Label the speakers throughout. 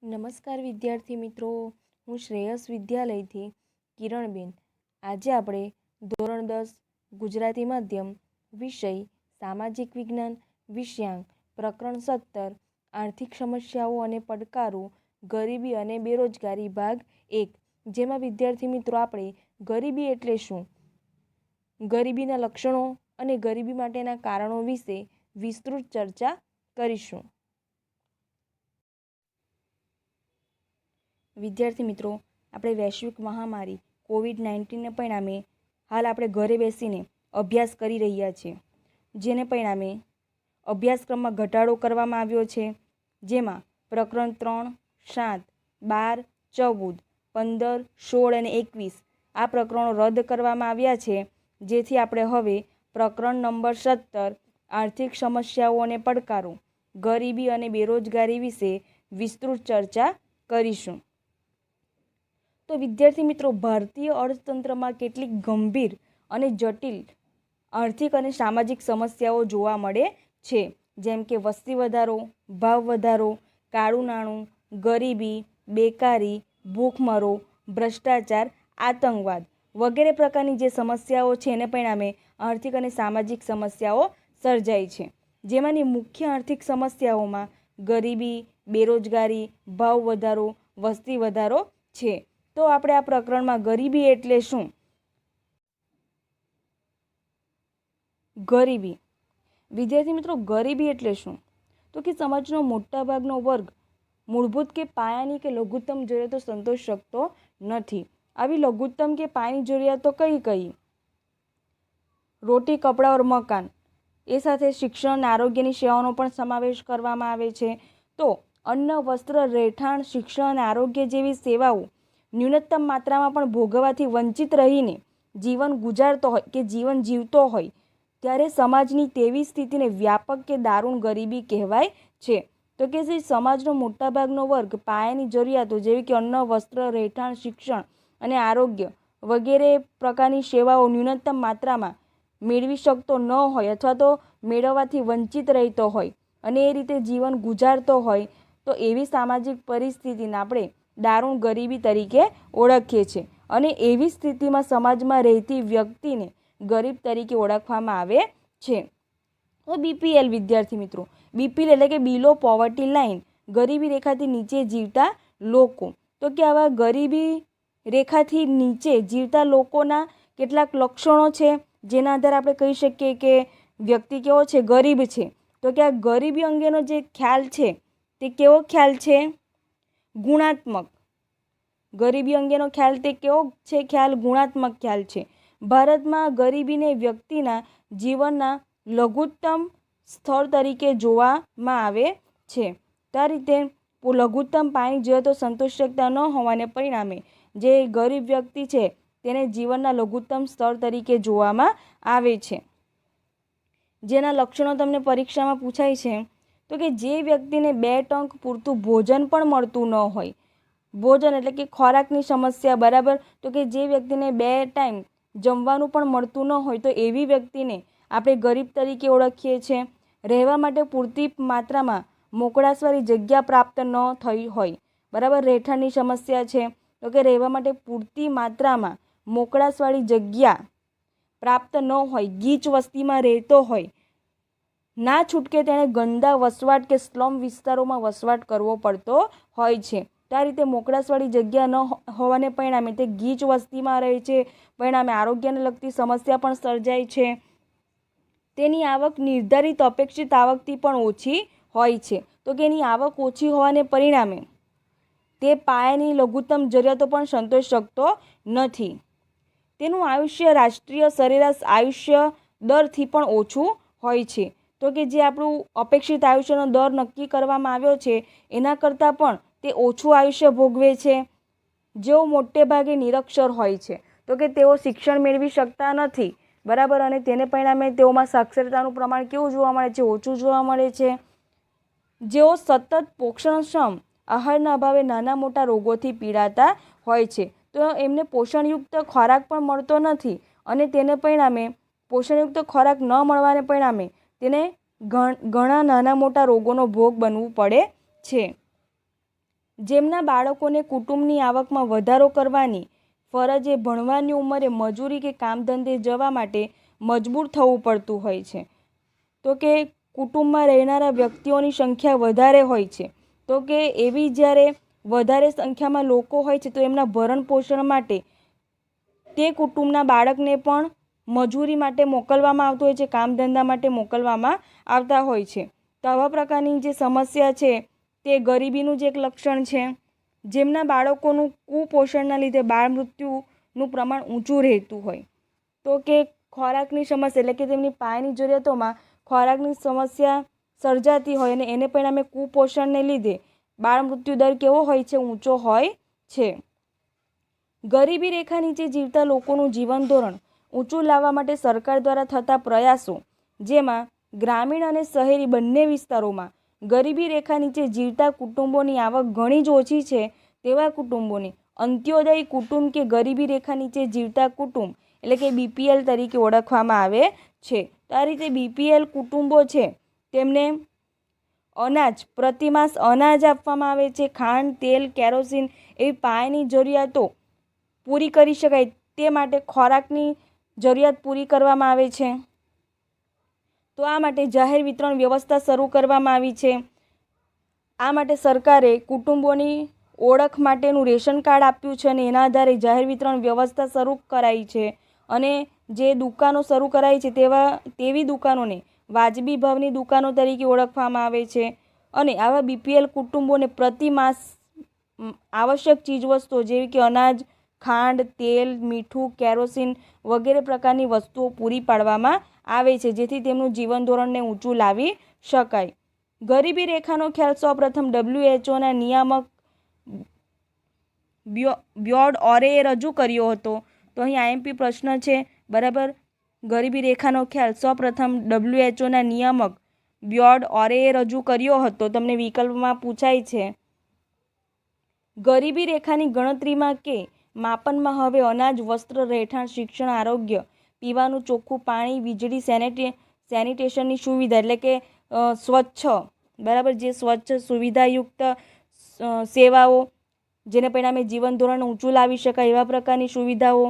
Speaker 1: નમસ્કાર વિદ્યાર્થી મિત્રો, હું શ્રેયસ વિદ્યાલયથી કિરણબેન. આજે આપણે ધોરણ 10 ગુજરાતી માધ્યમ વિષય સામાજિક વિજ્ઞાન વિષયાંક પ્રકરણ 17 આર્થિક સમસ્યાઓ અને પડકારો ગરીબી અને બેરોજગારી ભાગ 1, જેમાં વિદ્યાર્થી મિત્રો આપણે ગરીબી એટલે શું, ગરીબીના લક્ષણો અને ગરીબી માટેના કારણો વિશે વિસ્તૃત ચર્ચા કરીશું. વિદ્યાર્થી મિત્રો, આપણે વૈશ્વિક મહામારી કોવિડ-19ને પરિણામે હાલ આપણે ઘરે બેસીને અભ્યાસ કરી રહ્યા છીએ, જેને પરિણામે અભ્યાસક્રમમાં ઘટાડો કરવામાં આવ્યો છે. જેમાં પ્રકરણ 3, 7, 12, 14, 15, 16 અને 21 આ પ્રકરણો રદ કરવામાં આવ્યા છે. જેથી આપણે હવે પ્રકરણ નંબર 17 આર્થિક સમસ્યાઓ અને પડકારો ગરીબી અને બેરોજગારી વિશે વિસ્તૃત ચર્ચા કરીશું. તો વિદ્યાર્થી મિત્રો, ભારતીય અર્થતંત્રમાં કેટલીક ગંભીર અને જટિલ આર્થિક અને સામાજિક સમસ્યાઓ જોવા મળે છે, જેમ કે વસ્તી વધારો, ભાવ વધારો, કાળું નાણું, ગરીબી, બેકારી, ભૂખમરો, ભ્રષ્ટાચાર, આતંકવાદ વગેરે પ્રકારની જે સમસ્યાઓ છે એને પરિણામે આર્થિક અને સામાજિક સમસ્યાઓ સર્જાય છે. જેમાંની મુખ્ય આર્થિક સમસ્યાઓમાં ગરીબી, બેરોજગારી, ભાવ વધારો, વસ્તી વધારો છે. તો આપણે આ પ્રકરણમાં ગરીબી એટલે શું, ગરીબી વિદ્યાર્થી મિત્રો, ગરીબી એટલે શું તો કે સમાજનો મોટાભાગનો વર્ગ મૂળભૂત કે પાયાની કે લઘુત્તમ જરૂરિયાતો સંતોષ શકતો નથી. આવી લઘુત્તમ કે પાયાની જરૂરિયાતો કઈ કઈ? રોટી, કપડાં ઓર મકાન, એ સાથે શિક્ષણ અને આરોગ્યની સેવાઓનો પણ સમાવેશ કરવામાં આવે છે. તો અન્ન, વસ્ત્ર, રહેઠાણ, શિક્ષણ અને આરોગ્ય જેવી સેવાઓ ન્યૂનતમ માત્રામાં પણ ભોગવવાથી વંચિત રહીને જીવન ગુજારતો હોય કે જીવન જીવતો હોય ત્યારે સમાજની તેવી સ્થિતિને વ્યાપક કે દારૂણ ગરીબી કહેવાય છે. તો કે જે સમાજનો મોટાભાગનો વર્ગ પાયાની જરૂરિયાતો જેવી કે અન્ન, વસ્ત્ર, રહેઠાણ, શિક્ષણ અને આરોગ્ય વગેરે પ્રકારની સેવાઓ ન્યૂનતમ માત્રામાં મેળવી શકતો ન હોય અથવા તો મેળવવાથી વંચિત રહેતો હોય અને એ રીતે જીવન ગુજારતો હોય તો એવી સામાજિક પરિસ્થિતિને આપણે દારૂણ ગરીબી તરીકે ઓળખીએ છીએ. અને એવી સ્થિતિમાં સમાજમાં રહેતી વ્યક્તિને ગરીબ તરીકે ઓળખવામાં આવે છે. તો બીપીએલ વિદ્યાર્થી મિત્રો, બીપીએલ એટલે કે બિલો પોવર્ટી લાઇન, ગરીબી રેખાથી નીચે જીવતા લોકો. તો કે આવા ગરીબી રેખાથી નીચે જીવતા લોકોના કેટલાક લક્ષણો છે, જેના આધારે આપણે કહી શકીએ કે વ્યક્તિ કેવો છે, ગરીબ છે. તો કે આ ગરીબી અંગેનો જે ખ્યાલ છે તે કેવો ખ્યાલ છે, ગુણાત્મક. ગરીબી અંગેનો ખ્યાલ તે કેવો છે, ખ્યાલ ગુણાત્મક ખ્યાલ છે. ભારતમાં ગરીબીને વ્યક્તિના જીવનના લઘુત્તમ સ્તર તરીકે જોવામાં આવે છે. આ રીતે લઘુત્તમ પાયાની જરૂરિયાતો સંતોષી શકતા ન હોવાને પરિણામે જે ગરીબ વ્યક્તિ છે તેને જીવનના લઘુત્તમ સ્તર તરીકે જોવામાં આવે છે. જેના લક્ષણો તમને પરીક્ષામાં પૂછાય છે. તો કે જે વ્યક્તિને 2 ટંક પૂરતું ભોજન પણ મળતું ન હોય, ભોજન એટલે કે ખોરાકની સમસ્યા, બરાબર. તો કે જે વ્યક્તિને 2 ટાઈમ જમવાનું પણ મળતું ન હોય તો એવી વ્યક્તિને આપણે ગરીબ તરીકે ઓળખીએ છીએ. રહેવા માટે પૂરતી માત્રામાં મોકળાશવાળી જગ્યા પ્રાપ્ત ન થઈ હોય, બરાબર. રહેઠાણની સમસ્યા છે, તો કે રહેવા માટે પૂરતી માત્રામાં મોકળાશવાળી જગ્યા પ્રાપ્ત ન હોય, ગીચ વસ્તીમાં રહેતો હોય, ના છૂટકે તેણે ગંદા વસવાટ કે સ્લમ વિસ્તારોમાં વસવાટ કરવો પડતો હોય છે. તો આ રીતે મોકળાશવાળી જગ્યા ન હોવાને પરિણામે તે ગીચ વસ્તીમાં રહે છે. પરિણામે આરોગ્યને લગતી સમસ્યા પણ સર્જાય છે. તેની આવક નિર્ધારિત અપેક્ષિત આવકથી પણ ઓછી હોય છે. તો કે એની આવક ઓછી હોવાને પરિણામે તે પાયાની લઘુત્તમ જરૂરિયાતો પણ સંતોષી શકતો નથી. તેનું આયુષ્ય રાષ્ટ્રીય સરેરાશ આયુષ્ય દરથી પણ ઓછું હોય છે. તો કે જે આપણું અપેક્ષિત આયુષ્યનો દર નક્કી કરવામાં આવ્યો છે એના કરતાં પણ તે ઓછું આયુષ્ય ભોગવે છે. જેઓ મોટે ભાગે નિરક્ષર હોય છે, તો કે તેઓ શિક્ષણ મેળવી શકતા નથી, બરાબર. અને તેને પરિણામે તેઓમાં સાક્ષરતાનું પ્રમાણ કેવું જોવા મળે છે, ઓછું જોવા મળે છે. જેઓ સતત પોષણક્ષમ આહારના અભાવે નાના મોટા રોગોથી પીડાતા હોય છે, તો એમને પોષણયુક્ત ખોરાક પણ મળતો નથી અને તેને પરિણામે પોષણયુક્ત ખોરાક ન મળવાને પરિણામે તેને ઘણા નાના મોટા રોગોનો ભોગ બનવું પડે છે. જેમના બાળકોને કુટુંબની આવકમાં વધારો કરવાની ફરજે ભણવાની ઉંમરે મજૂરી કે કામ ધંધે જવા માટે મજબૂર થવું પડતું હોય છે. તો કે કુટુંબમાં રહેનારા વ્યક્તિઓની સંખ્યા વધારે હોય છે. તો કે એવી જ્યારે વધારે સંખ્યામાં લોકો હોય છે તો એમના ભરણ પોષણ માટે તે કુટુંબના બાળકને પણ મજૂરી માટે મોકલવામાં આવતું હોય છે, કામ ધંધા માટે મોકલવામાં આવતા હોય છે. તો આવા પ્રકારની જે સમસ્યા છે તે ગરીબીનું જ એક લક્ષણ છે. જેમના બાળકોનું કુપોષણના લીધે બાળ મૃત્યુનું પ્રમાણ ઊંચું રહેતું હોય. તો કે ખોરાકની સમસ્યા એટલે કે તેમની પાયાની જરૂરિયાતોમાં ખોરાકની સમસ્યા સર્જાતી હોય અને એને પરિણામે કુપોષણને લીધે બાળ મૃત્યુ દર કેવો હોય છે? ઊંચો હોય છે. ગરીબી રેખા નીચે જીવતા લોકોનું જીવન ધોરણ ઊંચું લાવવા માટે સરકાર દ્વારા થતા પ્રયાસો, જેમાં ગ્રામીણ અને શહેરી બંને વિસ્તારોમાં ગરીબી રેખા નીચે જીવતા કુટુંબોની આવક ઘણી જ ઓછી છે તેવા કુટુંબોને અંત્યોદય કુટુંબ કે ગરીબી રેખા નીચે જીવતા કુટુંબ એટલે કે BPL તરીકે ઓળખવામાં આવે છે. તો આ રીતે BPL કુટુંબો છે તેમને અનાજ, પ્રતિમાસ અનાજ આપવામાં આવે છે. ખાંડ, તેલ, કેરોસીન એવી પાયાની જરૂરિયાતો પૂરી કરી શકાય તે માટે ખોરાકની જરૂરિયાત પૂરી કરવામાં આવે છે. તો આ માટે જાહેર વિતરણ વ્યવસ્થા શરૂ કરવામાં આવી છે. આ માટે સરકારે કુટુંબોની ઓળખ માટેનું રેશન કાર્ડ આપ્યું છે અને એના આધારે જાહેર વિતરણ વ્યવસ્થા શરૂ કરાઈ છે. અને જે દુકાનો શરૂ કરાઈ છે તેવી દુકાનોને વાજબી ભાવની દુકાનો તરીકે ઓળખવામાં આવે છે. અને આવા BPL કુટુંબોને પ્રતિ માસ આવશ્યક ચીજવસ્તુઓ જેવી કે અનાજ, ખાંડ, તેલ, મીઠું, કેરોસીન વગેરે પ્રકારની વસ્તુઓ પૂરી પાડવામાં આવે છે, જેથી તેમનું જીવન ધોરણને ઊંચું લાવી શકાય. ગરીબી રેખાનો ખ્યાલ સૌપ્રથમ WHOના નિયામક બ્યોર્ડ ઓરેએ રજૂ કર્યો હતો. તો અહીં IMP પ્રશ્ન છે, બરાબર. ગરીબી રેખાનો ખ્યાલ સૌપ્રથમ WHOના નિયામક બ્યોર્ડ ઓરેએ રજૂ કર્યો હતો. તમને વિકલ્પમાં પૂછાય છે. ગરીબી રેખાની ગણતરીમાં કે માપનમાં હવે અનાજ, વસ્ત્ર, રહેઠાણ, શિક્ષણ, આરોગ્ય, પીવાનું ચોખ્ખું પાણી, વીજળી, સેનિટેશનની સુવિધા એટલે કે સ્વચ્છ, બરાબર, જે સ્વચ્છ સુવિધાયુક્ત સેવાઓ જેને પરિણામે જીવન ધોરણ ઊંચું લાવી શકાય એવા પ્રકારની સુવિધાઓ,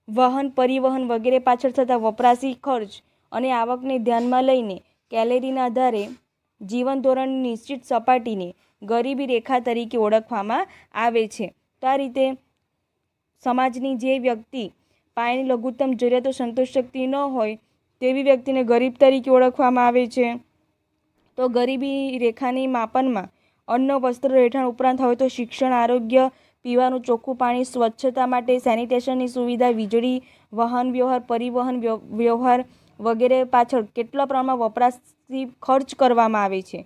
Speaker 1: વાહન પરિવહન વગેરે પાછળ થતા વપરાશી ખર્ચ અને આવકને ધ્યાનમાં લઈને કેલેરીના આધારે જીવન ધોરણની નિશ્ચિત સપાટીને ગરીબી રેખા તરીકે ઓળખવામાં આવે છે. તો આ રીતે સમાજની જે વ્યક્તિ પાયાની લઘુત્તમ જરૂરિયાતો સંતોષ શકતી ન હોય તેવી વ્યક્તિને ગરીબ તરીકે ઓળખવામાં આવે છે. તો ગરીબી રેખાની માપનમાં અન્ન, વસ્ત્ર, રહેઠાણ ઉપરાંત હવે તો શિક્ષણ, આરોગ્ય, પીવાનું ચોખ્ખું પાણી, સ્વચ્છતા માટે સેનિટેશનની સુવિધા, વીજળી, વાહન વ્યવહાર, પરિવહન વ્યવહાર વગેરે પાછળ કેટલા પ્રમાણમાં વપરાશી ખર્ચ કરવામાં આવે છે.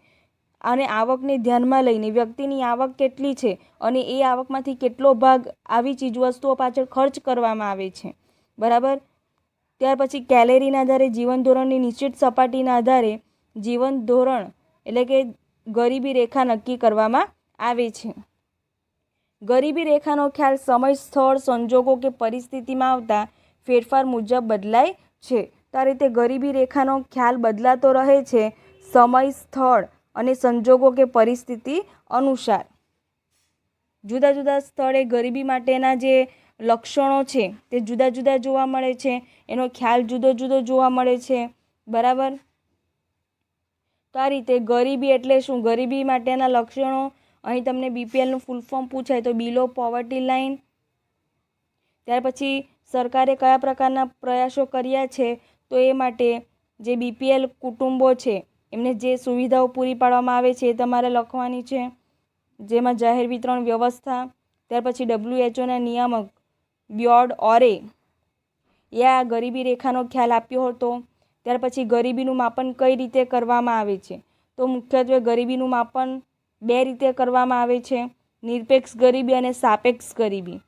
Speaker 1: અને આવકને ધ્યાનમાં લઈને વ્યક્તિની આવક કેટલી છે અને એ આવકમાંથી કેટલો ભાગ આવી ચીજવસ્તુઓ પાછળ ખર્ચ કરવામાં આવે છે, બરાબર. ત્યાર પછી કેલેરીના આધારે જીવન ધોરણની નિશ્ચિત સપાટીના આધારે જીવન ધોરણ એટલે કે ગરીબી રેખા નક્કી કરવામાં આવે છે. ગરીબી રેખાનો ખ્યાલ સમય, સ્થળ, સંજોગો કે પરિસ્થિતિમાં આવતા ફેરફાર મુજબ બદલાય છે. તો આ રીતે ગરીબી રેખાનો ખ્યાલ બદલાતો રહે છે સમય, સ્થળ અને સંજોગો કે પરિસ્થિતિ અનુસાર. જુદા જુદા સ્થળે ગરીબી માટેના જે લક્ષણો છે તે જુદા જુદા જોવા મળે છે. એનો ખ્યાલ જુદો જુદો જોવા મળે છે, બરાબર. તો આ રીતે ગરીબી એટલે શું, ગરીબી માટેના લક્ષણો, અહીં તમને BPLનું ફૂલ ફોર્મ પૂછાય તો બિલો પોવર્ટી લાઇન. ત્યાર પછી સરકારે કયા પ્રકારના પ્રયાસો કર્યા છે તો એ માટે જે BPL કુટુંબો છે એમને જે સુવિધાઓ પૂરી પાડવામાં આવે છે એ તમારે લખવાની છે, જેમાં જાહેર વિતરણ વ્યવસ્થા. ત્યાર પછી WHOના નિયામક બ્યોર્ડ ઓરે એ આ ગરીબી રેખાનો ખ્યાલ આપ્યો હતો. ત્યાર પછી ગરીબીનું માપન કઈ રીતે કરવામાં આવે છે તો મુખ્યત્વે ગરીબીનું માપન બે રીતે કરવામાં આવે છે, નિરપેક્ષ ગરીબી અને સાપેક્ષ ગરીબી.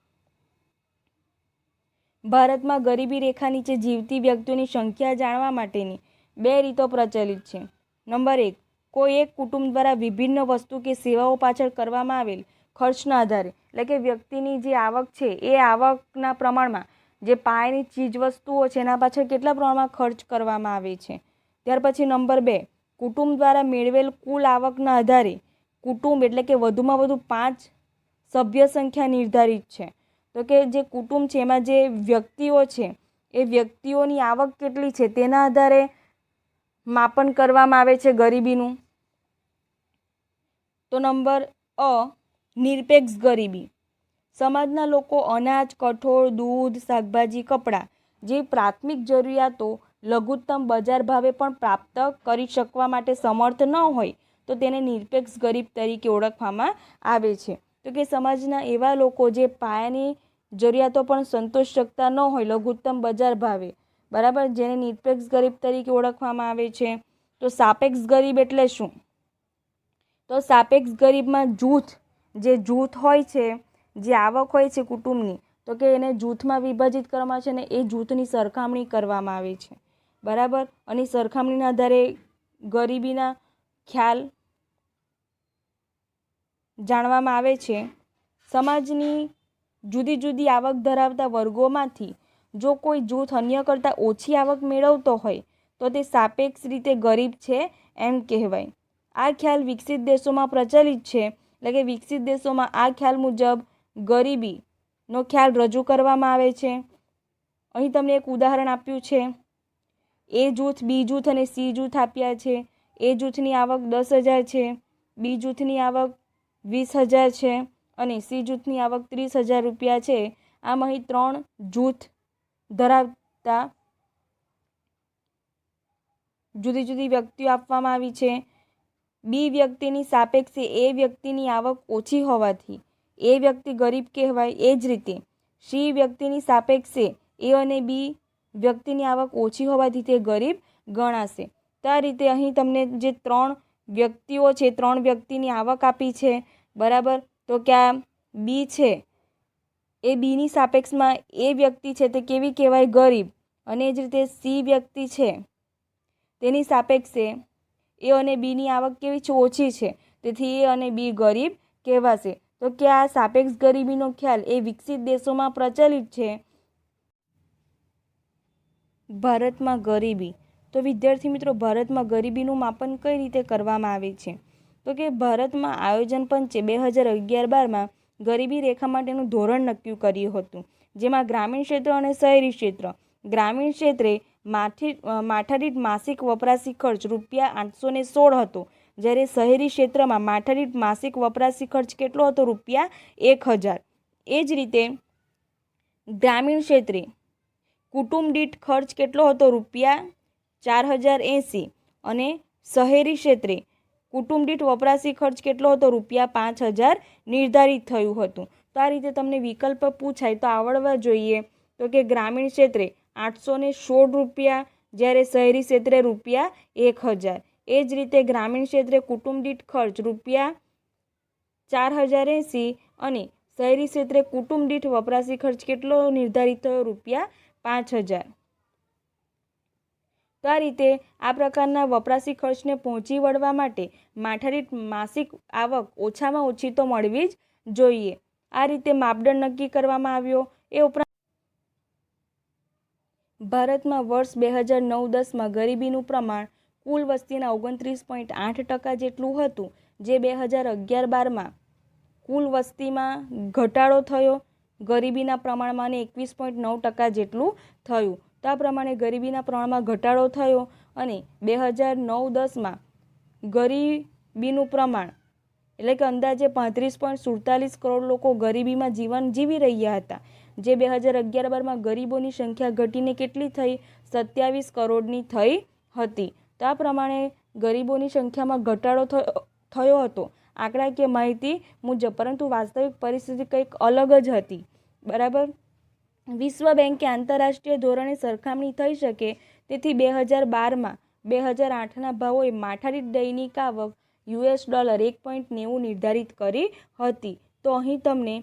Speaker 1: ભારતમાં ગરીબી રેખા નીચે જીવતી વ્યક્તિઓની સંખ્યા જાણવા માટેની બે રીતો પ્રચલિત છે. નંબર 1, કોઈ એક કુટુંબ દ્વારા વિભિન્ન વસ્તુ કે સેવાઓ પાછળ કરવામાં આવેલ ખર્ચના આધારે, એટલે કે વ્યક્તિની જે આવક છે એ આવકના પ્રમાણમાં જે પાયાની ચીજવસ્તુઓ છે એના પાછળ કેટલા પ્રમાણમાં ખર્ચ કરવામાં આવે છે. ત્યાર પછી નંબર 2, કુટુંબ દ્વારા મેળવેલ કુલ આવકના આધારે કુટુંબ એટલે કે વધુમાં વધુ 5 સભ્ય સંખ્યા નિર્ધારિત છે. તો કે જે કુટુંબ છે એમાં જે વ્યક્તિઓ છે એ વ્યક્તિઓની આવક કેટલી છે તેના આધારે માપન કરવામાં આવે છે ગરીબીનું. તો નંબર અ, નિરપેક્ષ ગરીબી. સમાજના લોકો અનાજ, કઠોળ, દૂધ, શાકભાજી, કપડાં જેવી પ્રાથમિક જરૂરિયાતો લઘુત્તમ બજાર ભાવે પણ પ્રાપ્ત કરી શકવા માટે સમર્થ ન હોય તો તેને નિરપેક્ષ ગરીબ તરીકે ઓળખવામાં આવે છે. તો કે સમાજના એવા લોકો જે પાયાની જરૂરિયાતો પણ સંતોષી શકતા ન હોય લઘુત્તમ બજાર ભાવે, બરાબર, જેને નિરપેક્ષ ગરીબ તરીકે ઓળખવામાં આવે છે. તો સાપેક્ષ ગરીબ એટલે શું? તો સાપેક્ષ ગરીબમાં જૂથ હોય છે, જે આવક હોય છે કુટુંબની, તો કે એને જૂથમાં વિભાજિત કરવામાં આવે છે અને એ જૂથની સરખામણી કરવામાં આવે છે, બરાબર. અને સરખામણીના આધારે ગરીબીના ખ્યાલ જાણવામાં આવે છે. સમાજની જુદી જુદી આવક ધરાવતા વર્ગોમાંથી જો કોઈ જૂથ અન્ય કરતાં ઓછી આવક મેળવતો હોય તો તે સાપેક્ષ રીતે ગરીબ છે એમ કહેવાય. આ ખ્યાલ વિકસિત દેશોમાં પ્રચલિત છે. એટલે કે વિકસિત દેશોમાં આ ખ્યાલ મુજબ ગરીબીનો ખ્યાલ રજૂ કરવામાં આવે છે. અહીં તમને એક ઉદાહરણ આપ્યું છે. એ જૂથ, બી જૂથ અને સી જૂથ આપ્યા છે. એ જૂથની આવક 10,000 છે, બી જૂથની આવક 20,000 છે અને સી જૂથની આવક 30,000 રૂપિયા છે. આમ અહીં 3 જૂથ ધરાવતા જુદી જુદી વ્યક્તિઓ આપવામાં આવી છે. બી વ્યક્તિની સાપેક્ષે એ વ્યક્તિની આવક ઓછી હોવાથી એ વ્યક્તિ ગરીબ કહેવાય. એ જ રીતે સી વ્યક્તિની સાપેક્ષે એ અને બી વ્યક્તિની આવક ઓછી હોવાથી તે ગરીબ ગણાશે. તો આ રીતે અહીં તમને જે 3 વ્યક્તિઓ છે, 3 વ્યક્તિની આવક આપી છે, બરાબર. તો કે આ બી છે એ બીની સાપેક્ષમાં એ વ્યક્તિ છે તે કેવી કહેવાય? ગરીબ. અને એ જ રીતે સી વ્યક્તિ છે તેની સાપેક્ષે એ અને બીની આવક કેવી છે? ઓછી છે. તેથી એ અને બી ગરીબ કહેવાશે. તો કે આ સાપેક્ષ ગરીબીનો ખ્યાલ એ વિકસિત દેશોમાં પ્રચલિત છે. ભારતમાં ગરીબી. તો વિદ્યાર્થી મિત્રો, ભારતમાં ગરીબીનું માપન કઈ રીતે કરવામાં આવે છે? તો કે ભારતમાં આયોજન પંચે 2011-12માં ગરીબી રેખા માટેનું ધોરણ નક્કી કર્યું હતું, જેમાં ગ્રામીણ ક્ષેત્ર અને શહેરી ક્ષેત્ર. ગ્રામીણ ક્ષેત્રે માથાદીઠ માસિક વપરાશી ખર્ચ ₹816 હતો, જ્યારે શહેરી ક્ષેત્રમાં માથાદીઠ માસિક વપરાશી ખર્ચ કેટલો હતો? ₹1000. એ જ રીતે ગ્રામીણ ક્ષેત્રે કુટુંબ દીઠ ખર્ચ કેટલો હતો? ₹4080. અને શહેરી ક્ષેત્રે કુટુંબ દીઠ વપરાશી ખર્ચ કેટલો હતો? ₹5000 નિર્ધારિત થયું હતું. તો આ રીતે તમને વિકલ્પ પૂછાય તો આવડવા જોઈએ. તો કે ગ્રામીણ ક્ષેત્રે ₹816, જ્યારે શહેરી ક્ષેત્રે ₹1000. એ જ રીતે ગ્રામીણ ક્ષેત્રે કુટુંબ દીઠ ખર્ચ ₹4080 અને શહેરી ક્ષેત્રે કુટુંબ દીઠ વપરાશી ખર્ચ કેટલો નિર્ધારિત થયો? ₹5000. તો આ રીતે આ પ્રકારના વપરાશી ખર્ચને પહોંચી વળવા માટે માથાદીઠ માસિક આવક ઓછામાં ઓછી તો મળવી જ જોઈએ. આ રીતે માપદંડ નક્કી કરવામાં આવ્યો. એ ઉપરાંત ભારતમાં વર્ષ 2009-10માં ગરીબીનું પ્રમાણ કુલ વસ્તીના 29.8% જેટલું હતું, જે 2011-12માં કુલ વસ્તીમાં ઘટાડો થયો ગરીબીના પ્રમાણમાં અને 21.9% જેટલું થયું. તો આ પ્રમાણે ગરીબીના પ્રમાણમાં ઘટાડો થયો અને 2009-10માં ગરીબીનું પ્રમાણ એટલે કે અંદાજે 35.47 કરોડ લોકો ગરીબીમાં જીવન જીવી રહ્યા હતા, જે 2011-12માં ગરીબોની સંખ્યા ઘટીને કેટલી થઈ? 27 કરોડની થઈ હતી. તો આ પ્રમાણે ગરીબોની સંખ્યામાં ઘટાડો થયો હતો આંકડાકીય માહિતી મુજબ, પરંતુ વાસ્તવિક પરિસ્થિતિ કંઈક અલગ જ હતી, બરાબર. વિશ્વ બેંકે આંતરરાષ્ટ્રીય ધોરણે સરખામણી થઈ શકે તેથી 2012માં 2008ના ભાવોએ માથાદીઠ દૈનિક આવક $1.90 નિર્ધારિત કરી હતી. તો અહીં તમને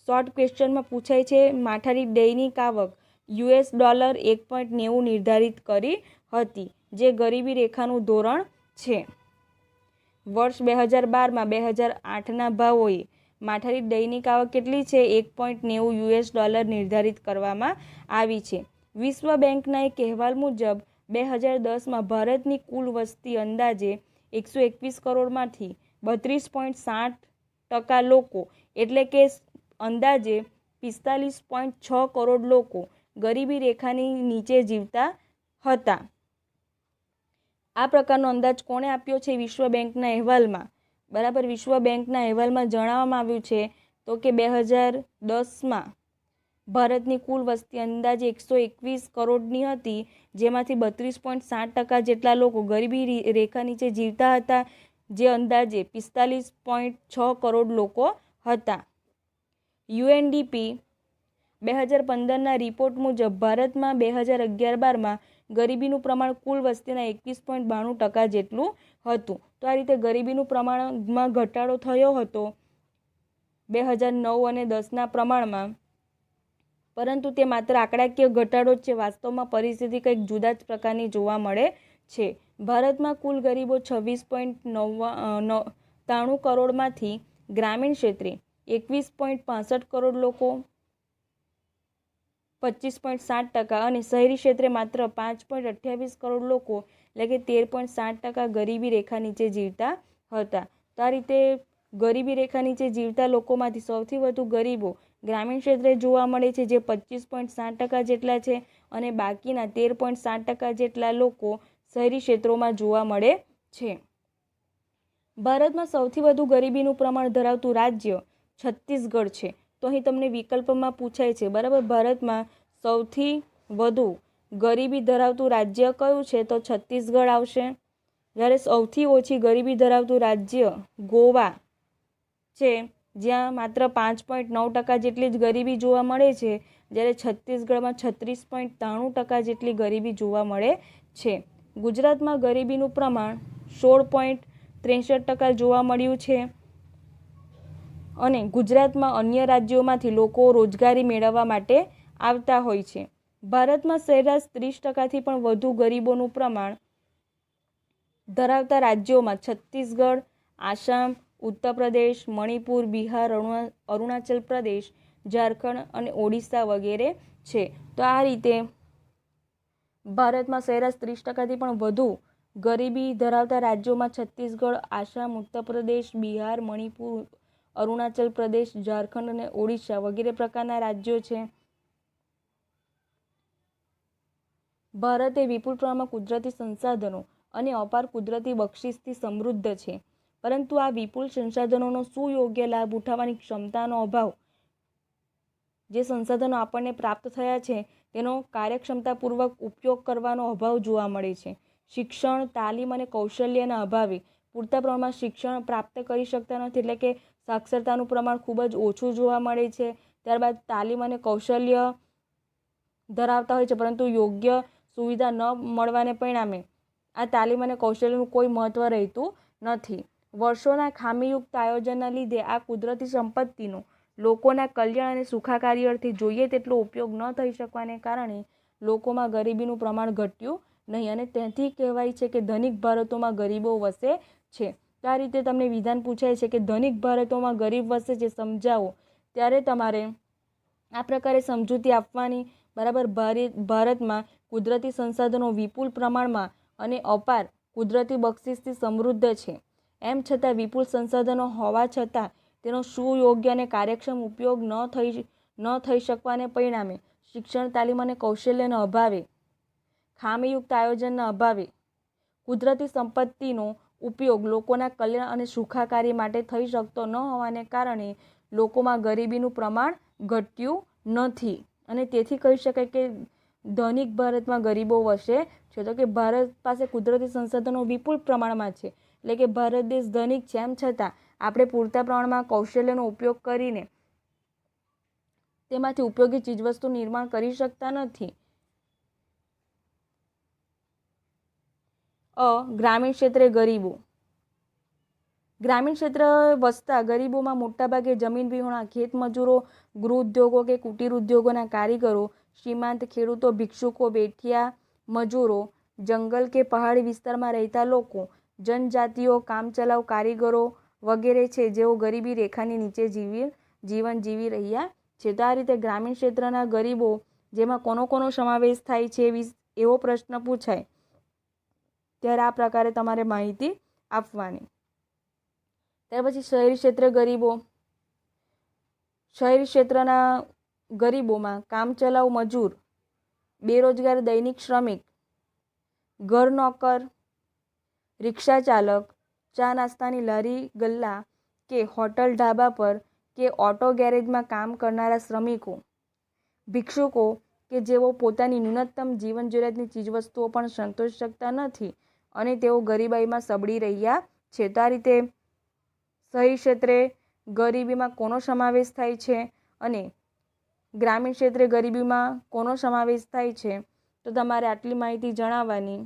Speaker 1: શોર્ટ ક્વેશ્ચનમાં પૂછાય છે માથાદીઠ દૈનિક આવક $1.90 નિર્ધારિત કરી હતી, જે ગરીબી રેખાનું ધોરણ છે. વર્ષ 2012માં 2008ના ભાવોએ માથાદીઠ દૈનિક આવક કેટલી છે? $1.90 નિર્ધારિત કરવામાં આવી છે. વિશ્વ બેંકના એક અહેવાલ મુજબ 2010માં ભારતની કુલ વસ્તી અંદાજે 121 કરોડમાંથી 32.7% લોકો એટલે કે અંદાજે 45.6 કરોડ લોકો ગરીબી રેખાની નીચે જીવતા હતા. આ પ્રકારનો અંદાજ કોણે આપ્યો છે? વિશ્વ બેંકના અહેવાલમાં. બરાબર, વિશ્વ બેંકના અહેવાલમાં જણાવવામાં આવ્યું છે તો કે 2010માં ભારતની કુલ વસ્તી અંદાજે 121 કરોડની હતી, જેમાંથી 32.7% જેટલા લોકો ગરીબી રેખા નીચે જીવતા હતા, જે અંદાજે 45.6 કરોડ લોકો હતા. યુએનડીપી 2015ના રિપોર્ટ મુજબ ભારતમાં 2011-12માં ગરીબીનું પ્રમાણ કુલ વસ્તીના 21.92% જેટલું હતું. તો આ રીતે ગરીબીનું પ્રમાણમાં ઘટાડો થયો હતો 2009 અને 10ના પ્રમાણમાં, પરંતુ તે માત્ર આંકડાકીય ઘટાડો જ છે. વાસ્તવમાં પરિસ્થિતિ કંઈક જુદા જ પ્રકારની જોવા મળે છે. ભારતમાં કુલ ગરીબો 26.93 કરોડમાંથી ગ્રામીણ ક્ષેત્રે 21.65 કરોડ લોકો 25.7% અને શહેરી ક્ષેત્રે માત્ર 5.28 કરોડ લોકો એટલે કે 13.7% ગરીબી રેખા નીચે જીવતા હતા. તો આ રીતે ગરીબી રેખા નીચે જીવતા લોકોમાંથી સૌથી વધુ ગરીબો ગ્રામીણ ક્ષેત્રે જોવા મળે છે, જે 25.7% જેટલા છે, અને બાકીના 13.7% જેટલા લોકો શહેરી ક્ષેત્રોમાં જોવા મળે છે. ભારતમાં સૌથી વધુ ગરીબીનું પ્રમાણ ધરાવતું રાજ્ય છત્તીસગઢ છે. તો અહીં તમને વિકલ્પમાં પૂછાય છે, બરાબર, ભારતમાં સૌથી વધુ ગરીબી ધરાવતું રાજ્ય કયું છે? તો છત્તીસગઢ આવશે. જ્યારે સૌથી ઓછી ગરીબી ધરાવતું રાજ્ય ગોવા છે, જ્યાં માત્ર 5.9% જેટલી જ ગરીબી જોવા મળે છે, જ્યારે છત્તીસગઢમાં 36.93% જેટલી ગરીબી જોવા મળે છે. ગુજરાતમાં ગરીબીનું પ્રમાણ 16.63% જોવા મળ્યું છે, અને ગુજરાતમાં અન્ય રાજ્યોમાંથી લોકો રોજગારી મેળવવા માટે આવતા હોય છે. ભારતમાં સરેરાશ 30%થી પણ વધુ ગરીબોનું પ્રમાણ ધરાવતા રાજ્યોમાં છત્તીસગઢ, આસામ, ઉત્તર પ્રદેશ, મણિપુર, બિહાર, અરુણાચલ પ્રદેશ, ઝારખંડ અને ઓડિશા વગેરે છે. તો આ રીતે ભારતમાં સરેરાશ 30%થી પણ વધુ ગરીબી ધરાવતા રાજ્યોમાં છત્તીસગઢ, આસામ, ઉત્તર પ્રદેશ, બિહાર, મણિપુર, અરુણાચલ પ્રદેશ, ઝારખંડ અને ઓડિશા વગેરે પ્રકારના રાજ્યો છે. ભારત એ વિપુલ પ્રમાણમાં કુદરતી સંસાધનો અને અપાર કુદરતી બક્ષિસથી સમૃદ્ધ છે, પરંતુ આ વિપુલ સંસાધનોનો સુયોગ્ય લાભ ઉઠાવવાની ક્ષમતાનો અભાવ, જે સંસાધનો આપણને પ્રાપ્ત થયા છે તેનો કાર્યક્ષમતાપૂર્વક ઉપયોગ કરવાનો અભાવ જોવા મળે છે. શિક્ષણ, તાલીમ અને કૌશલ્યના અભાવે પૂરતા પ્રમાણમાં શિક્ષણ પ્રાપ્ત કરી શકતા નથી, એટલે કે સાક્ષરતાનું પ્રમાણ ખૂબ જ ઓછું જોવા મળે છે. ત્યારબાદ તાલીમ અને કૌશલ્ય ધરાવતા હોય છે, પરંતુ યોગ્ય સુવિધા ન મળવાને પરિણામે આ તાલીમ અને કૌશલ્યનું કોઈ મહત્ત્વ રહેતું નથી. વર્ષોના ખામીયુક્ત આયોજનના લીધે આ કુદરતી સંપત્તિનો લોકોના કલ્યાણ અને સુખાકારી અર્થે જોઈએ તેટલો ઉપયોગ ન થઈ શકવાને કારણે લોકોમાં ગરીબીનું પ્રમાણ ઘટ્યું નહીં, અને તેથી કહેવાય છે કે ધનિક ભારતોમાં ગરીબો વસે છે. આ રીતે તમને વિધાન પૂછાય છે કે ધનિક ભારતોમાં ગરીબ વસે છે, સમજાવો. ત્યારે તમારે આ પ્રકારે સમજૂતી આપવાની, બરાબર. ભારતમાં કુદરતી સંસાધનો વિપુલ પ્રમાણમાં અને અપાર કુદરતી બક્ષિસથી સમૃદ્ધ છે. એમ છતાં વિપુલ સંસાધનો હોવા છતાં તેનો સુયોગ્ય અને કાર્યક્ષમ ઉપયોગ ન થઈ શકવાને પરિણામે શિક્ષણ, તાલીમ અને કૌશલ્યના અભાવે, ખામીયુક્ત આયોજનના અભાવે કુદરતી સંપત્તિનો ઉપયોગ લોકોના કલ્યાણ અને સુખાકારી માટે થઈ શકતો ન હોવાને કારણે લોકોમાં ગરીબીનું પ્રમાણ ઘટ્યું નથી, અને તેથી કહી શકાય કે ધનિક ભારતમાં ગરીબો વસે છે. તો કે ભારત પાસે કુદરતી સંસાધનો વિપુલ પ્રમાણમાં છે, એટલે કે ભારત દેશ ધનિક છે, એમ છતાં આપણે પૂરતા પ્રમાણમાં કૌશલ્યનો ઉપયોગ કરીને તેમાંથી ઉપયોગી ચીજવસ્તુ નિર્માણ કરી શકતા નથી. ગ્રામીણ ક્ષેત્રે ગરીબો. ગ્રામીણ ક્ષેત્ર વસતા ગરીબોમાં મોટાભાગે જમીન વિહોણા ખેતમજૂરો, ગૃહ ઉદ્યોગો કે કુટીર ઉદ્યોગોના કારીગરો, સીમાંત ખેડૂતો, ભિક્ષુકો, વેઠિયા મજૂરો, જંગલ કે પહાડી વિસ્તારમાં રહેતા લોકો, જનજાતિઓ, કામચલાઉ કારીગરો વગેરે છે, જેઓ ગરીબી રેખાની નીચે જીવન જીવી રહ્યા છે. તો આ રીતે ગ્રામીણ ક્ષેત્રના ગરીબો, જેમાં કોનો સમાવેશ થાય છે એવો પ્રશ્ન પૂછાય ત્યારે આ પ્રકારે તમારે માહિતી આપવાની. ત્યાર પછી શહેરી ક્ષેત્રે ગરીબો. શહેરી ક્ષેત્રના ગરીબોમાં કામચલાઉ મજૂર, બેરોજગાર દૈનિક શ્રમિક, ઘર નોકર, રિક્ષા ચાલક, ચા નાસ્તાની લારી ગલ્લા કે હોટલ ઢાબા પર કે ઓટો ગેરેજમાં કામ કરનારા શ્રમિકો, ભિક્ષુકો કે જેઓ પોતાની ન્યૂનતમ જીવન જરૂરિયાતની ચીજવસ્તુઓ પણ સંતોષી શકતા નથી અને તેઓ ગરીબાઈમાં સબળી રહ્યા છે. તો આ રીતે શહેરી ક્ષેત્રે ગરીબીમાં કોનો સમાવેશ થાય છે અને ગ્રામીણ ક્ષેત્રે ગરીબીમાં કોનો સમાવેશ થાય છે, તો તમારે આટલી માહિતી જણાવવાની.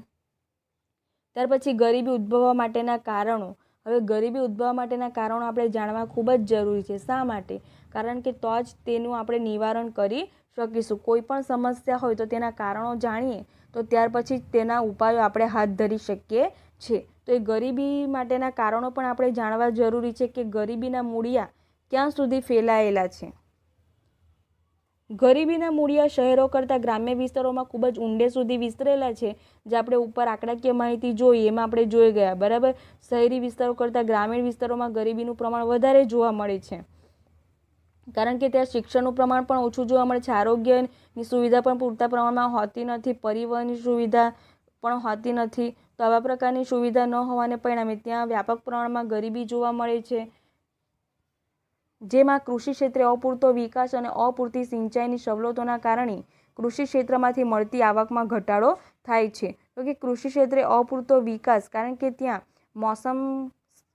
Speaker 1: ત્યાર પછી ગરીબી ઉદ્ભવવા માટેના કારણો. હવે ગરીબી ઉદ્ભવવા માટેના કારણો આપણે જાણવા ખૂબ જ જરૂરી છે. શા માટે? કારણ કે તો જ તેનું આપણે નિવારણ કરી શકીશું. કોઈ પણ સમસ્યા હોય તો તેના કારણો જાણીએ તો ત્યાર પછી તેના ઉપાયો આપણે હાથ ધરી શકીએ છીએ. તો એ ગરીબી માટેના કારણો પણ આપણે જાણવા જરૂરી છે કે ગરીબીના મૂળિયા ક્યાં સુધી ફેલાયેલા છે. ગરીબીના મૂળિયા શહેરો કરતાં ગ્રામ્ય વિસ્તારોમાં ખૂબ જ ઊંડે સુધી વિસ્તરેલા છે. જે આપણે ઉપર આંકડાકીય માહિતી જોઈ એમાં આપણે જોઈ ગયા, બરાબર. શહેરી વિસ્તારો કરતાં ગ્રામીણ વિસ્તારોમાં ગરીબીનું પ્રમાણ વધારે જોવા મળે છે, કારણ કે ત્યાં શિક્ષણનું પ્રમાણ પણ ઓછું જોવા મળે છે, આરોગ્યની સુવિધા પણ પૂરતા પ્રમાણમાં હોતી નથી, પરિવહનની સુવિધા પણ હોતી નથી. તો આવા પ્રકારની સુવિધા ન હોવાને પરિણામે ત્યાં વ્યાપક પ્રમાણમાં ગરીબી જોવા મળે છે, જેમાં કૃષિ ક્ષેત્રે અપૂરતો વિકાસ અને અપૂરતી સિંચાઈની સવલતોના કારણે કૃષિ ક્ષેત્રમાંથી મળતી આવકમાં ઘટાડો થાય છે. તો કે કૃષિ ક્ષેત્રે અપૂરતો વિકાસ, કારણ કે ત્યાં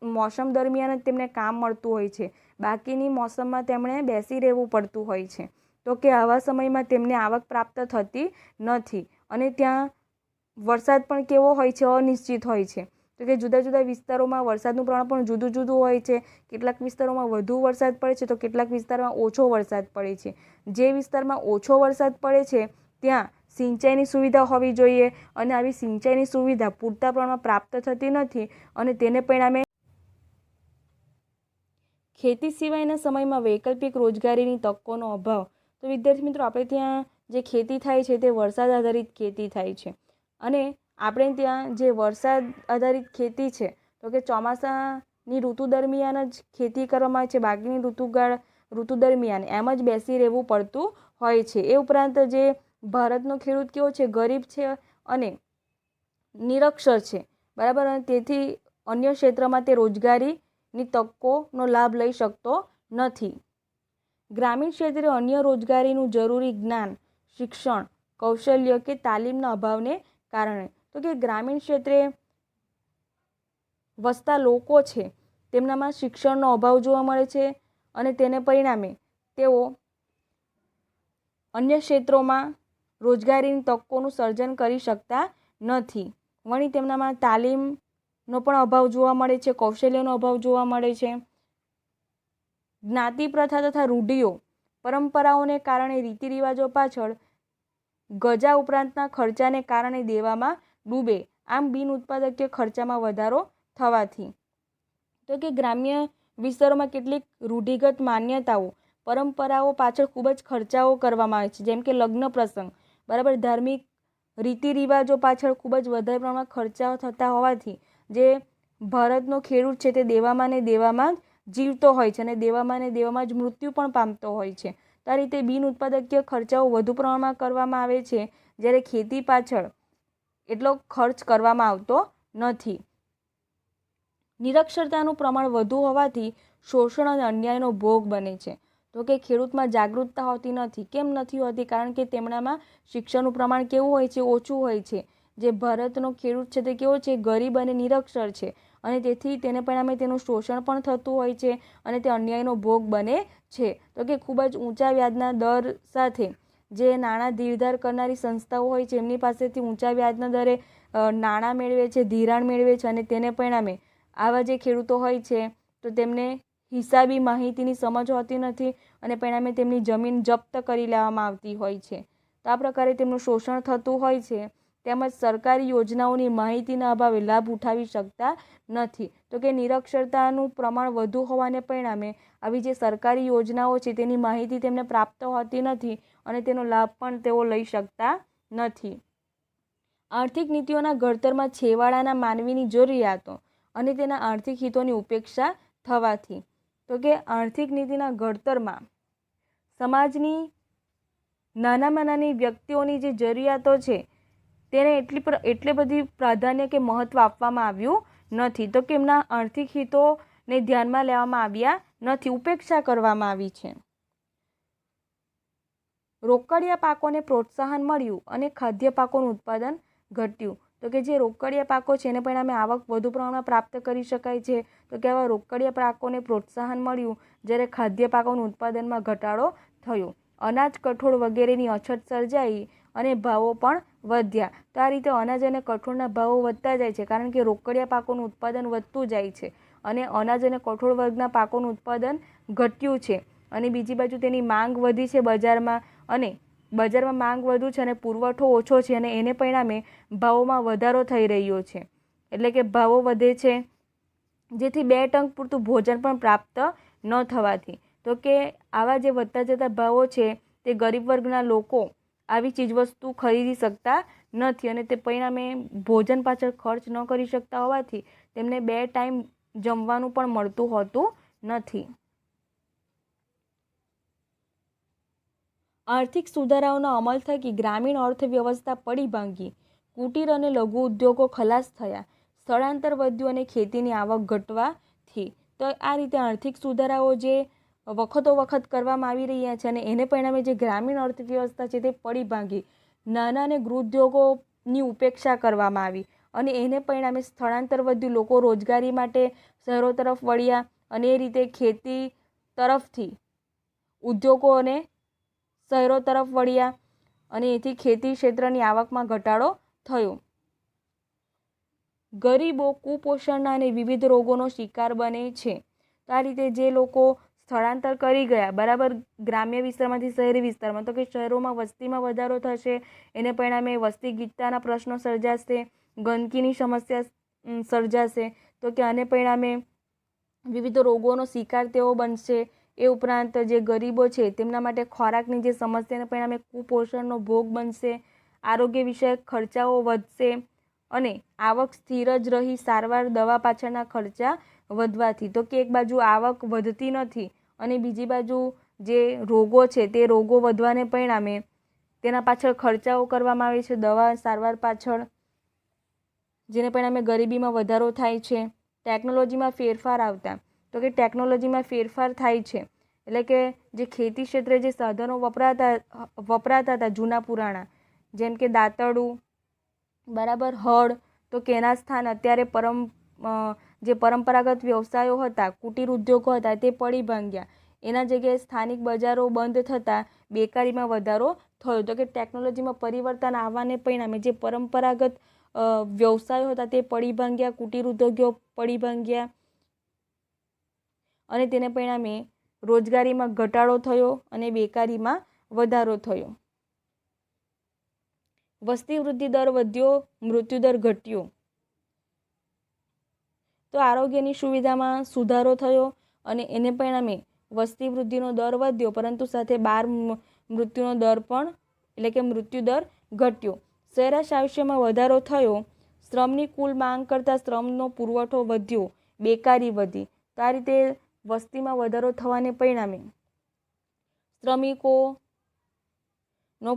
Speaker 1: મોસમ દરમિયાન જ તેમને કામ મળતું હોય છે, બાકીની મોસમમાં તેમણે બેસી રહેવું પડતું હોય છે. તો કે આવા સમયમાં તેમને આવક પ્રાપ્ત થતી નથી અને ત્યાં વરસાદ પણ કેવો હોય છે? અનિશ્ચિત હોય છે. તો કે જુદા જુદા વિસ્તારોમાં વરસાદનું પ્રમાણ પણ જુદું જુદું હોય છે. કેટલાક વિસ્તારોમાં વધુ વરસાદ પડે છે તો કેટલાક વિસ્તારમાં ઓછો વરસાદ પડે છે. જે વિસ્તારમાં ઓછો વરસાદ પડે છે ત્યાં સિંચાઈની સુવિધા હોવી જોઈએ અને આવી સિંચાઈની સુવિધા પૂરતા પ્રમાણમાં પ્રાપ્ત થતી નથી અને તેને પરિણામે ખેતી સિવાયના સમયમાં વૈકલ્પિક રોજગારીની તકોનો અભાવ. તો વિદ્યાર્થી મિત્રો, આપણે ત્યાં જે ખેતી થાય છે તે વરસાદ આધારિત ખેતી થાય છે અને આપણે ત્યાં જે વરસાદ આધારિત ખેતી છે તો કે ચોમાસાની ઋતુ દરમિયાન જ ખેતી કરવામાં આવે છે, બાકીની ઋતુ દરમિયાન એમ જ બેસી રહેવું પડતું હોય છે. એ ઉપરાંત જે ભારતનો ખેડૂત કેવો છે? ગરીબ છે અને નિરક્ષર છે, બરાબર. અને તેથી અન્ય ક્ષેત્રમાં તે રોજગારીની તકોનો લાભ લઈ શકતો નથી. ગ્રામીણ ક્ષેત્રે અન્ય રોજગારીનું જરૂરી જ્ઞાન, શિક્ષણ, કૌશલ્ય કે તાલીમના અભાવને કારણે. તો કે ગ્રામીણ ક્ષેત્રે વસતા લોકો છે તેમનામાં શિક્ષણનો અભાવ જોવા મળે છે અને તેને પરિણામે તેઓ અન્ય ક્ષેત્રોમાં રોજગારીની તકોનું સર્જન કરી શકતા નથી. વળી તેમનામાં તાલીમનો પણ અભાવ જોવા મળે છે, કૌશલ્યનો અભાવ જોવા મળે છે. જ્ઞાતિ પ્રથા તથા રૂઢિઓ, પરંપરાઓને કારણે રીતિ રિવાજો પાછળ ગજા ઉપરાંતના ખર્ચાને કારણે દેવામાં ડૂબે. આમ બિન ઉત્પાદકીય ખર્ચામાં વધારો થવાથી. તો કે ગ્રામ્ય વિસ્તારોમાં કેટલીક રૂઢિગત માન્યતાઓ, પરંપરાઓ પાછળ ખૂબ જ ખર્ચાઓ કરવામાં આવે છે, જેમ કે લગ્ન પ્રસંગ, બરાબર. ધાર્મિક રીતિ રિવાજો પાછળ ખૂબ જ વધારે પ્રમાણમાં ખર્ચાઓ થતા હોવાથી જે ભારતનો ખેડૂત છે તે દેવામાં ને દેવામાં જ જીવતો હોય છે અને દેવામાં ને દેવામાં જ મૃત્યુ પણ પામતો હોય છે. તો આ રીતે બિન ઉત્પાદકીય ખર્ચાઓ વધુ પ્રમાણમાં કરવામાં આવે છે, જ્યારે ખેતી પાછળ એટલો ખર્ચ કરવામાં આવતો નથી. નિરક્ષરતાનું પ્રમાણ વધુ હોવાથી શોષણ અને અન્યાયનો ભોગ બને છે. તો કે ખેડૂતમાં જાગૃતતા હોતી નથી. કેમ નથી હોતી? કારણ કે તેમનામાં શિક્ષણનું પ્રમાણ કેવું હોય છે? ઓછું હોય છે. જે ભારતનો ખેડૂત છે તે કેવો છે? ગરીબ અને નિરક્ષર છે અને તેથી તેને પરિણામે તેનું શોષણ પણ થતું હોય છે અને તે અન્યાયનો ભોગ બને છે. તો કે ખૂબ જ ઊંચા વ્યાજના દર સાથે જે નાણાં ધીરધાર કરનારી સંસ્થાઓ હોય છે એમની પાસેથી ઊંચા વ્યાજના દરે નાણાં મેળવે છે, ધિરાણ મેળવે છે અને તેને પરિણામે આવા જે ખેડૂતો હોય છે તો તેમને હિસાબી માહિતીની સમજ હોતી નથી અને પરિણામે તેમની જમીન જપ્ત કરી લેવામાં આવતી હોય છે. તો આ પ્રકારે તેમનું શોષણ થતું હોય છે. તેમજ સરકારી યોજનાઓની માહિતીના અભાવે લાભ ઉઠાવી શકતા નથી. તો કે નિરક્ષરતાનું પ્રમાણ વધુ હોવાને પરિણામે આવી જે સરકારી યોજનાઓ છે તેની માહિતી તેમને પ્રાપ્ત હોતી નથી અને તેનો લાભ પણ તેઓ લઈ શકતા નથી. આર્થિક નીતિઓના ઘડતરમાં છેવાડાના માનવીની જરૂરિયાતો અને તેના આર્થિક હિતોની ઉપેક્ષા થવાથી. તો કે આર્થિક નીતિના ઘડતરમાં સમાજની નાનામાં નાની વ્યક્તિઓની જે જરૂરિયાતો છે તેને એટલી બધી પ્રાધાન્ય કે મહત્ત્વ આપવામાં આવ્યું નથી. તો કે એમના આર્થિક હિતોને ધ્યાનમાં લેવામાં આવ્યા નથી, ઉપેક્ષા કરવામાં આવી છે. રોકડિયા પાકોને પ્રોત્સાહન મળ્યું અને ખાદ્ય પાકોનું ઉત્પાદન ઘટ્યું. તો કે જે રોકડિયા પાકો છે એને પરિણામે આવક વધુ પ્રમાણમાં પ્રાપ્ત કરી શકાય છે. તો કે આવા રોકડિયા પાકોને પ્રોત્સાહન મળ્યું જ્યારે ખાદ્ય પાકોનું ઉત્પાદનમાં ઘટાડો થયો. અનાજ, કઠોળ વગેરેની અછત સર્જાઈ અને ભાવો પણ વધ્યા. તો આ રીતે અનાજ અને કઠોળના ભાવો વધતા જાય છે કારણ કે રોકડિયા પાકોનું ઉત્પાદન વધતું જાય છે અને અનાજ અને કઠોળ વર્ગના પાકોનું ઉત્પાદન ઘટ્યું છે. અને બીજી બાજુ તેની માંગ વધી છે બજારમાં, અને બજારમાં માંગ વધુ છે અને પુરવઠો ઓછો છે અને એને પરિણામે ભાવોમાં વધારો થઈ રહ્યો છે. એટલે કે ભાવો વધે છે જેથી 2 ટંક પૂરતું ભોજન પણ પ્રાપ્ત ન થવાથી. તો કે આવા જે વધતા જતા ભાવો છે તે ગરીબ વર્ગના લોકો આવી ચીજવસ્તુ ખરીદી શકતા નથી અને તે પરિણામે ભોજન પાછળ ખર્ચ ન કરી શકતા હોવાથી તેમને 2 ટાઈમ જમવાનું પણ મળતું હોતું નથી. આર્થિક સુધારાઓના અમલ થકી ગ્રામીણ અર્થવ્યવસ્થા પડી ભાંગી, કુટીર અને લઘુ ઉદ્યોગો ખલાસ થયા, સ્થળાંતર વધ્યું અને ખેતીની આવક ઘટવાથી. તો આ રીતે આર્થિક સુધારાઓ જે વખતો વખત કરવામાં આવી રહ્યા છે અને એને પરિણામે જે ગ્રામીણ અર્થવ્યવસ્થા છે તે પડી ભાંગી, નાના અને ગૃહ ઉદ્યોગોની ઉપેક્ષા કરવામાં આવી અને એને પરિણામે સ્થળાંતર વધ્યું, લોકો રોજગારી માટે શહેરો તરફ વળ્યા અને એ રીતે ખેતી તરફથી ઉદ્યોગો અને શહેરો તરફ વળ્યા અને એથી ખેતી ક્ષેત્રની આવકમાં ઘટાડો થયો. ગરીબો કુપોષણના અને વિવિધ રોગોનો શિકાર બને છે. તો આ રીતે જે લોકો સ્થળાંતર કરી ગયા, બરાબર, ગ્રામ્ય વિસ્તારમાંથી શહેરી વિસ્તારમાં, તો કે શહેરોમાં વસ્તીમાં વધારો થશે, એને પરિણામે વસ્તી ગીચતાના પ્રશ્નો સર્જાશે, ગંદકીની સમસ્યા સર્જાશે. તો કે આને પરિણામે વિવિધ રોગોનો શિકાર તેઓ બનશે. એ ઉપરાંત જે ગરીબો છે તેમના માટે ખોરાકની જે સમસ્યાને પરિણામે કુપોષણનો ભોગ બનશે, આરોગ્ય વિષયક ખર્ચાઓ વધશે અને આવક સ્થિર જ રહી સારવાર દવા પાછળના ખર્ચા વધવાથી. તો કે એક બાજુ આવક વધતી નથી અને બીજી બાજુ જે રોગો છે તે રોગો વધવાને પરિણામે તેના પાછળ ખર્ચાઓ કરવામાં આવે છે, દવા સારવાર પાછળ, જેને પરિણામે ગરીબીમાં વધારો થાય છે. ટેકનોલોજીમાં ફેરફાર આવતા. તો કે ટેકનોલોજીમાં ફેરફાર થાય છે એટલે કે જે ખેતી ક્ષેત્રે જે સાધનો વપરાતા હતા જૂના પુરાણા, જેમ કે દાંતરડું, બરાબર, હળ, તો કે એના સ્થાન અત્યારે જે પરંપરાગત વ્યવસાયો હતા, કુટીર ઉદ્યોગો હતા તે પડી ભાંગ્યા. એના જગ્યાએ સ્થાનિક બજારો બંધ થતાં બેકારીમાં વધારો થયો. તો કે ટેકનોલોજીમાં પરિવર્તન આવવાને પરિણામે જે પરંપરાગત વ્યવસાયો હતા તે પડી ભાંગ્યા, કુટીર ઉદ્યોગો પડી ભાંગ્યા અને તેને પરિણામે રોજગારીમાં ઘટાડો થયો અને બેકારીમાં વધારો થયો. વસ્તી વૃદ્ધિ દર વધ્યો, મૃત્યુદર ઘટ્યો. તો આરોગ્યની સુવિધામાં સુધારો થયો અને એને પરિણામે વસ્તી વૃદ્ધિનો દર વધ્યો પરંતુ સાથે બાળ મૃત્યુનો દર પણ એટલે કે મૃત્યુદર ઘટ્યો. સરેરાશ આયુષ્યમાં વધારો થયો, શ્રમની કુલ માંગ કરતાં શ્રમનો પુરવઠો વધ્યો, બેકારી વધી. તો આ રીતે વસ્તીમાં વધારો થવાને પરિણામે શ્રમિકોનો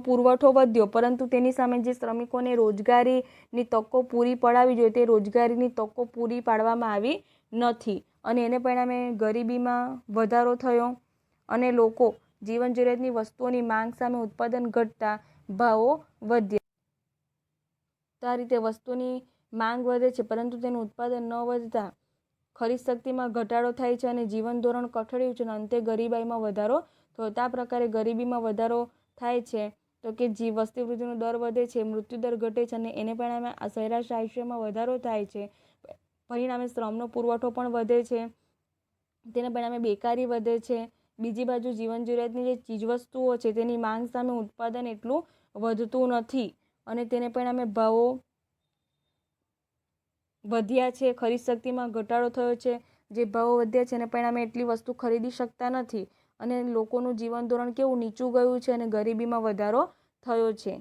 Speaker 1: પુરવઠો વધ્યો પરંતુ તેની સામે જે શ્રમિકોને રોજગારીની તકો પૂરી પાડવી જોઈએ તે રોજગારીની તકો પૂરી પાડવામાં આવી નથી અને એને પરિણામે ગરીબીમાં વધારો થયો અને લોકો જીવન જરૂરિયાતની વસ્તુઓની માંગ સામે ઉત્પાદન ઘટતા ભાવો વધ્યા. તો આ રીતે વસ્તુની માંગ વધે છે પરંતુ તેનું ઉત્પાદન ન વધતા ખરીદ શક્તિમાં ઘટાડો થાય છે અને જીવન ધોરણ કઠડ્યું છે અને અંતે ગરીબાઈમાં વધારો થયો. આ પ્રકારે ગરીબીમાં વધારો થાય છે. તો કે વસ્તી વૃદ્ધિનો દર વધે છે, મૃત્યુદર ઘટે છે અને એને પરિણામે સરેરાશ આયુષ્યમાં વધારો થાય છે. પરિણામે શ્રમનો પુરવઠો પણ વધે છે, તેને પરિણામે બેકારી વધે છે. બીજી બાજુ જીવન જરૂરિયાતની જે ચીજવસ્તુઓ છે તેની માંગ સામે ઉત્પાદન એટલું વધતું નથી અને તેને પરિણામે ભાવો વધ્યા છે, ખરીદ શક્તિમાં ઘટાડો થયો છે. જે ભાવો વધ્યા છે એને પરિણામે એટલી વસ્તુ ખરીદી શકતા નથી અને લોકોનું જીવન ધોરણ કેવું નીચું ગયું છે અને ગરીબીમાં વધારો થયો છે.